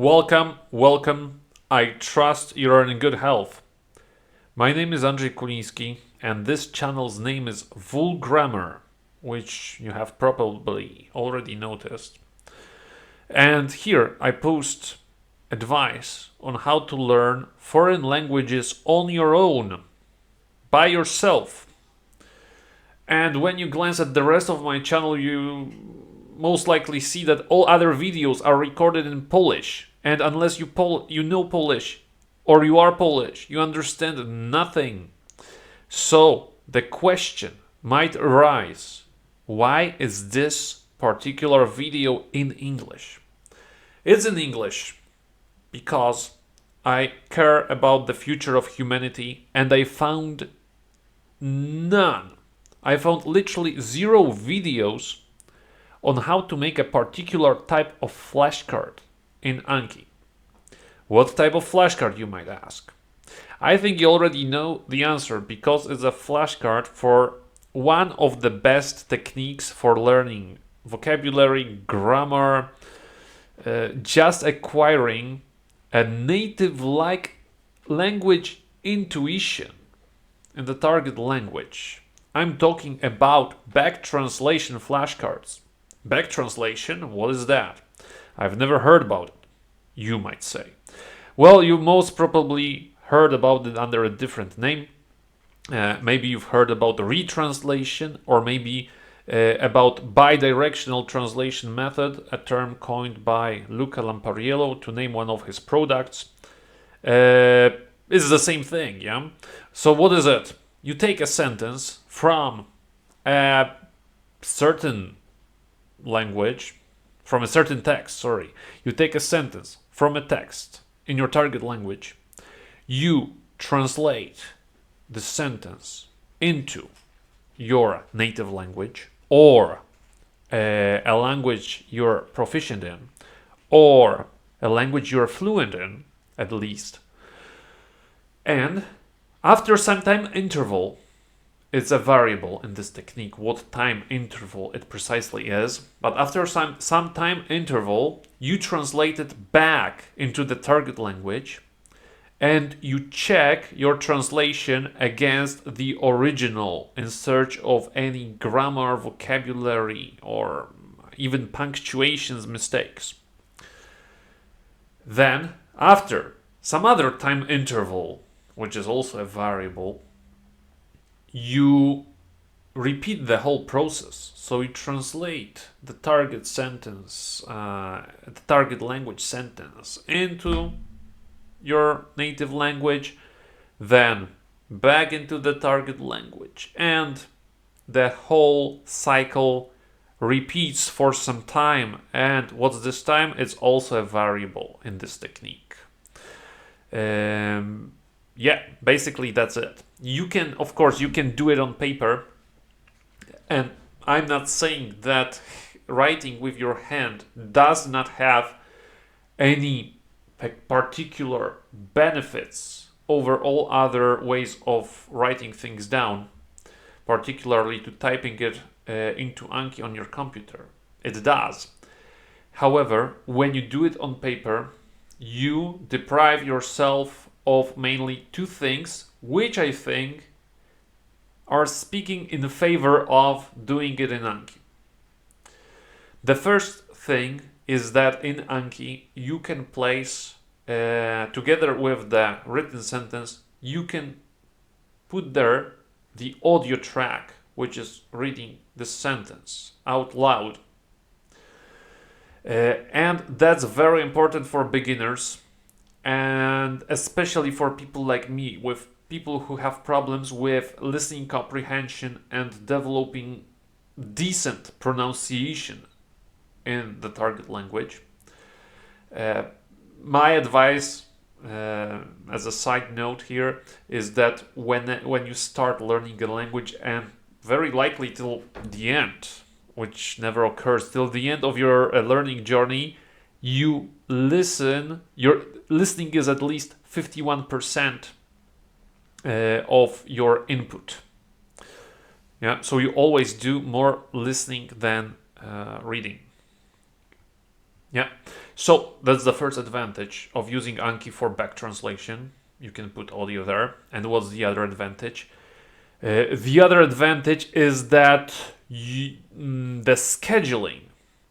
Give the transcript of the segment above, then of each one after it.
Welcome. I trust you're in good health. My name is Andrzej Kuliński, and this channel's name is Full Grammar, which you have probably already noticed. And here I post advice on how to learn foreign languages on your own, by yourself. And when you glance at the rest of my channel, you most likely see that all other videos are recorded in Polish. And unless you know Polish or you are Polish, you understand nothing. So the question might arise, why is this particular video in English? It's in English because I care about the future of humanity, and I found none. I found literally zero videos on how to make a particular type of flashcard in Anki. What type of flashcard, you might ask? I think you already know the answer, because it's a flashcard for one of the best techniques for learning vocabulary, grammar, just acquiring a native-like language intuition in the target language. I'm talking about back translation flashcards. Back translation, what is that? I've never heard about it, you might say. Well, you most probably heard about it under a different name. Maybe you've heard about the retranslation, or maybe about bidirectional translation method, a term coined by Luca Lampariello to name one of his products. It's the same thing, yeah? So what is it? You take a sentence from a certain language, from a certain text, You take a sentence from a text in your target language. You translate the sentence into your native language, or a language you're proficient in, or a language you're fluent in, at least. And after some time interval, it's a variable in this technique what time interval it precisely is, but after some time interval, you translate it back into the target language, and you check your translation against the original in search of any grammar, vocabulary, or even punctuations mistakes. Then, after some other time interval, which is also a variable, you repeat the whole process. So you translate the target sentence, the target language sentence into your native language, then back into the target language, and the whole cycle repeats for some time. And what's this time? It's also a variable in this technique. Yeah, basically that's it. You can, of course, you can do it on paper, and I'm not saying that writing with your hand does not have any particular benefits over all other ways of writing things down, particularly to typing it into Anki on your computer. It does. However, when you do it on paper, you deprive yourself of mainly two things, which I think are speaking in favor of doing it in Anki. The first thing is that in Anki you can place, together with the written sentence, you can put there the audio track, which is reading the sentence out loud. And that's very important for beginners, and especially for people like me, with people who have problems with listening comprehension and developing decent pronunciation in the target language. My advice, as a side note here, is that when you start learning a language, and very likely till the end, which never occurs, till the end of your learning journey, you listen. Your listening is at least 51% of your input. Yeah, so you always do more listening than reading. Yeah, So that's the first advantage of using Anki for back translation. You can put audio there. And what's the other advantage? The other advantage is that the scheduling,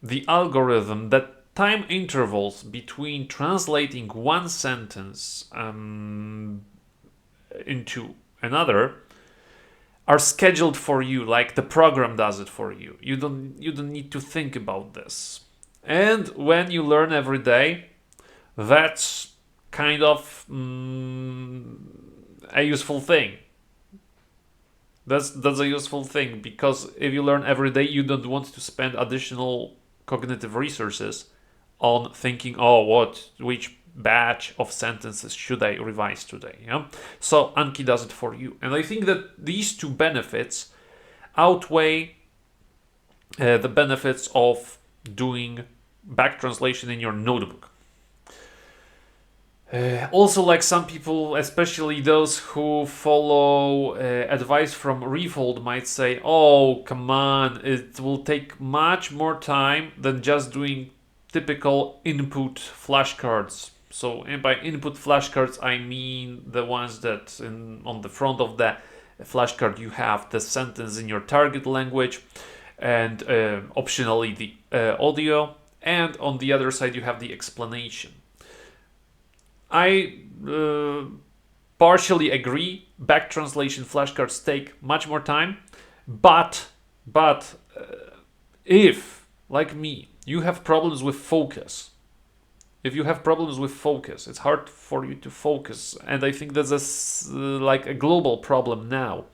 the algorithm, the time intervals between translating one sentence into another are scheduled for you, like the program does it for you. You don't need to think about this. And when you learn every day, that's kind of a useful thing. That's a useful thing, because if you learn every day, you don't want to spend additional cognitive resources on thinking, oh, which batch of sentences should I revise today? Yeah? So Anki does it for you. And I think that these two benefits outweigh the benefits of doing back translation in your notebook. Also, like some people, especially those who follow advice from Refold, might say, oh, come on, it will take much more time than just doing typical input flashcards. So by input flashcards, I mean the ones that on the front of the flashcard you have the sentence in your target language, and optionally the audio, and on the other side you have the explanation. I partially agree. Back translation flashcards take much more time, but if, like me, you have problems with focus, it's hard for you to focus, and I think that's like a global problem now.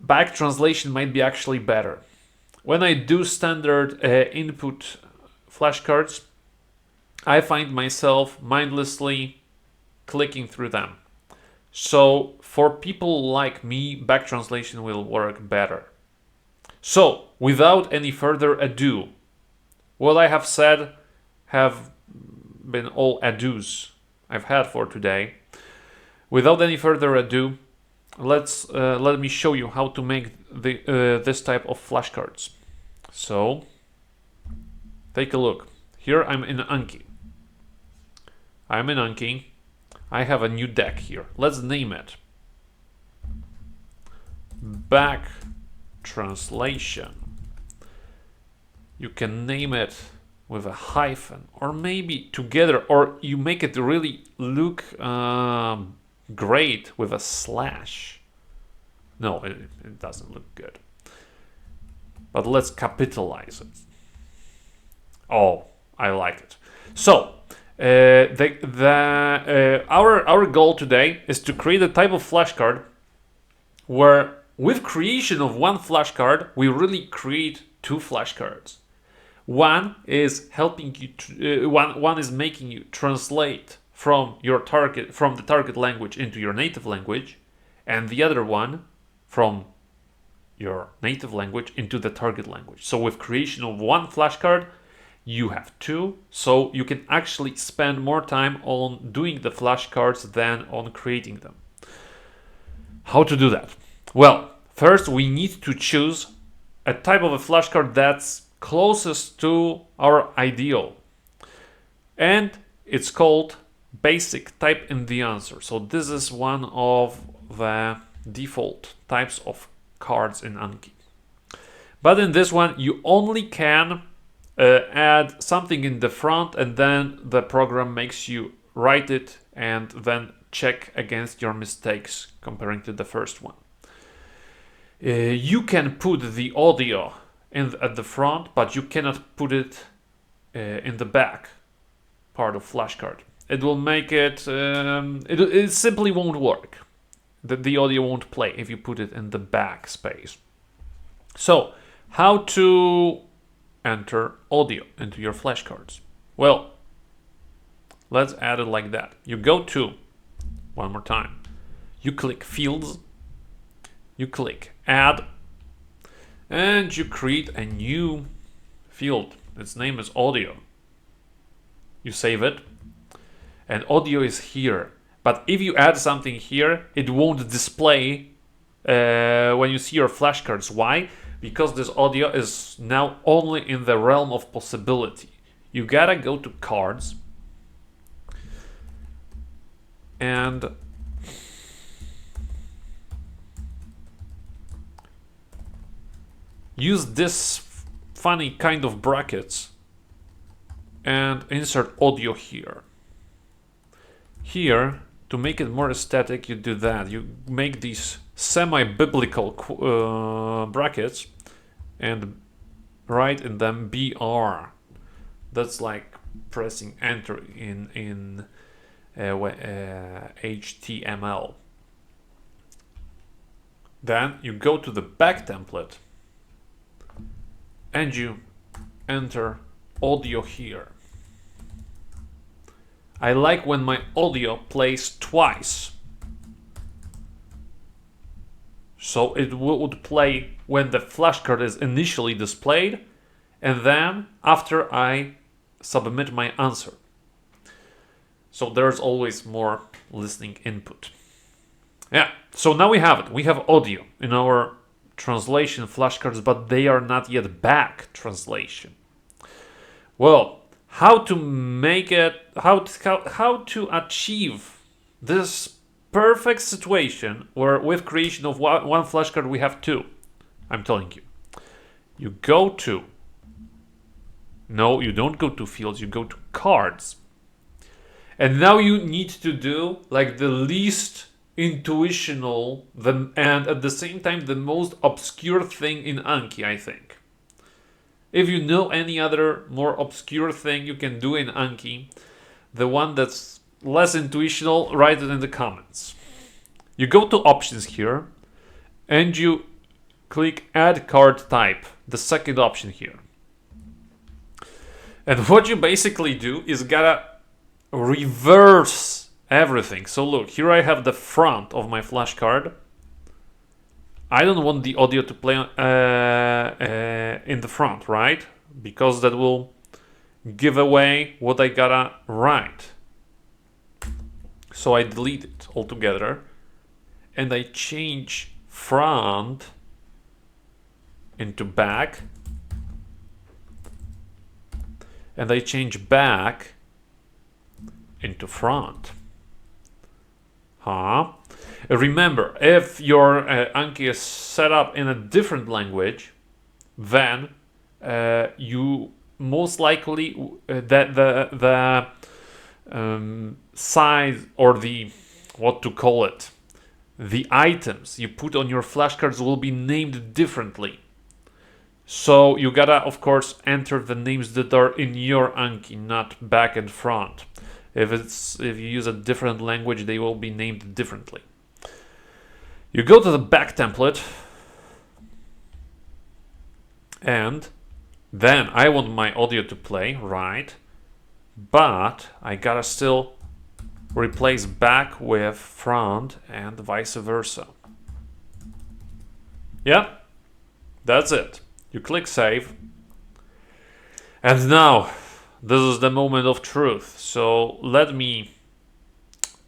Back translation might be actually better. When I do standard input flashcards, I find myself mindlessly clicking through them. So for people like me, back translation will work better. So without any further ado, what I have said have been all ados I've had for today. Without any further ado, let me show you how to make this type of flashcards. So take a look. Here I'm in Anki. I have a new deck here. Let's name it Back Translation. You can name it with a hyphen, or maybe together, or you make it really look great with a slash. No, it doesn't look good. But let's capitalize it. Oh, I like it. So our goal today is to create a type of flashcard where, with creation of one flashcard, we really create two flashcards. One is helping you. One is making you translate from the target language into your native language, and the other one from your native language into the target language. So with creation of one flashcard, you have two, so you can actually spend more time on doing the flashcards than on creating them. How to do that? Well, first we need to choose a type of a flashcard that's closest to our ideal, and it's called basic type in the answer. So this is one of the default types of cards in Anki. But in this one, you only can add something in the front, and then the program makes you write it and then check against your mistakes comparing to the first one. You can put the audio at the front, but you cannot put it in the back part of flashcard. It will make it simply won't work. The audio won't play if you put it in the back space. So how to enter audio into your flashcards? Well, let's add it like that. You go to, one more time, you click fields, you click add, and you create a new field. Its name is audio. You save it, and audio is here. But if you add something here, it won't display when you see your flashcards. Why? Because this audio is now only in the realm of possibility. you gotta go to cards and use this funny kind of brackets and insert audio here. Here, to make it more aesthetic, you do that. You make these semi-biblical brackets and write in them BR. That's like pressing enter in HTML. Then you go to the back template and you enter audio here. I like when my audio plays twice. So it would play when the flashcard is initially displayed and then after I submit my answer. So there's always more listening input. Yeah, so now we have it. We have audio in our translation flashcards, but they are not yet back translation. Well, how to make it, how to achieve this perfect situation where with creation of one flashcard we have two. I'm telling you. You go to, no, you don't go to fields, you go to cards. And now you need to do like the least intuitional and at the same time the most obscure thing in Anki, I think. If you know any other more obscure thing you can do in Anki, the one that's less intuitional, write it in the comments. You go to options here and you click add card type, the second option here. And what you basically do is gotta reverse everything. So look, here I have the front of my flashcard. I don't want the audio to play in the front, right? Because that will give away what I gotta write. So I delete it altogether and I change front into back and I change back into front. Remember, if your Anki is set up in a different language, then you most likely that the size or the what to call it, the items you put on your flashcards will be named differently. So you gotta, of course, enter the names that are in your Anki, not back and front. If you use a different language, they will be named differently. You go to the back template, and then I want my audio to play, right? But I gotta still replace back with front and vice versa. Yeah, that's it. You click save, and now this is the moment of truth. So let me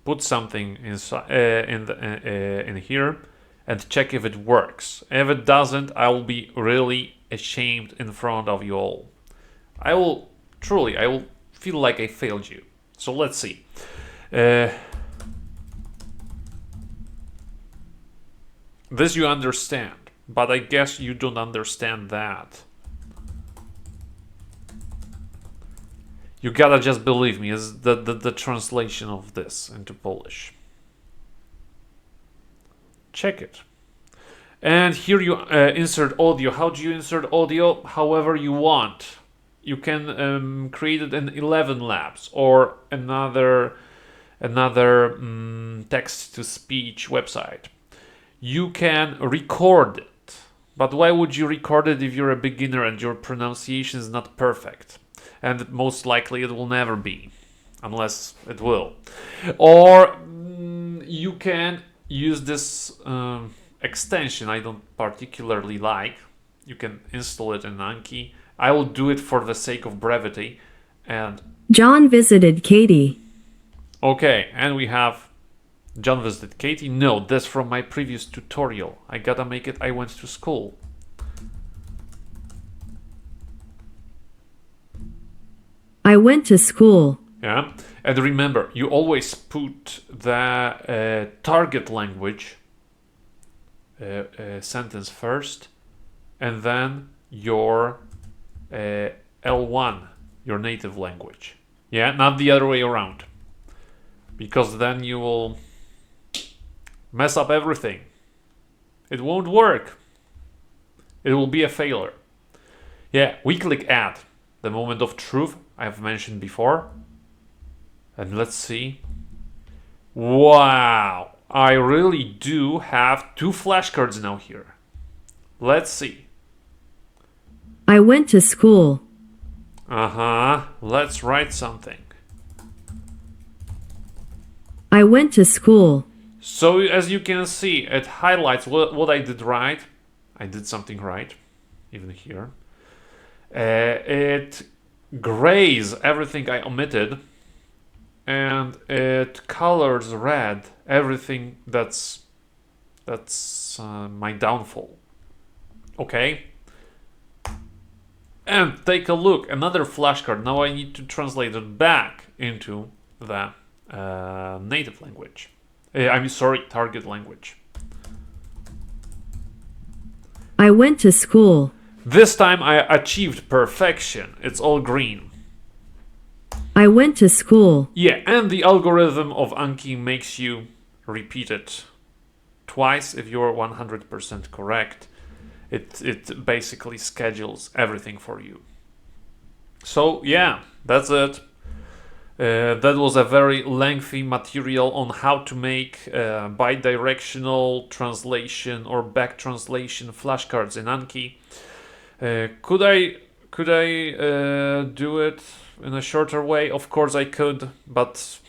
put something inside in here and check if it works. If it doesn't, I will be really ashamed in front of you all. I will feel like I failed you. So let's see. This you understand, but I guess you don't understand that. You gotta just believe me, is the translation of this into Polish. Check it. And here you insert audio. How do you insert audio? However you want. You can create it in 11 Labs or another text-to-speech website. You can record it. But why would you record it if you're a beginner and your pronunciation is not perfect? And most likely it will never be, unless it will. Or you can use this extension I don't particularly like. You can install it in Anki. I will do it for the sake of brevity. And John visited Katie. Okay, and we have John visited Katie. No, that's from my previous tutorial. I gotta make it I went to school. I went to school. Yeah, and remember, you always put the target language sentence first, and then your L1, your native language. Yeah, not the other way around, because then you will mess up everything. It won't work. It will be a failure. Yeah, we click add, the moment of truth I've mentioned before. And let's see. Wow, I really do have 2 flashcards now here. Let's see. I went to school. Let's write something. I went to school. So as you can see, it highlights what I did right. I did something right, even here. It grays everything I omitted, and it colors red everything that's my downfall. Okay. And take a look, another flashcard. Now I need to translate it back into the native language. I'm sorry, target language. I went to school. This time I achieved perfection. It's all green. I went to school. Yeah, and the algorithm of Anki makes you repeat it twice if you're 100% correct. It basically schedules everything for you. So yeah, that's it. That was a very lengthy material on how to make bidirectional translation or back translation flashcards in Anki. Could I do it in a shorter way? Of course I could, but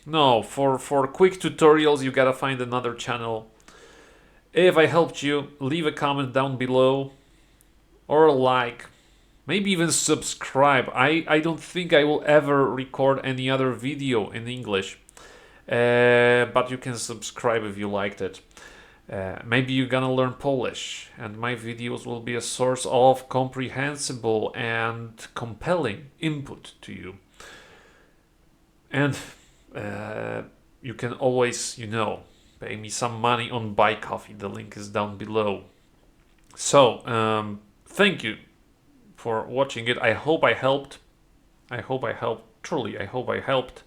no. For quick tutorials, you gotta find another channel. If I helped you, leave a comment down below, or like. Maybe even subscribe. I don't think I will ever record any other video in English. But you can subscribe if you liked it. Maybe you're gonna learn Polish, and my videos will be a source of comprehensible and compelling input to you. And you can always, pay me some money on Buy Coffee. The link is down below. So, thank you for watching it. I hope I helped. Truly, I hope I helped.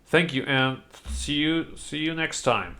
Thank you, and see you next time.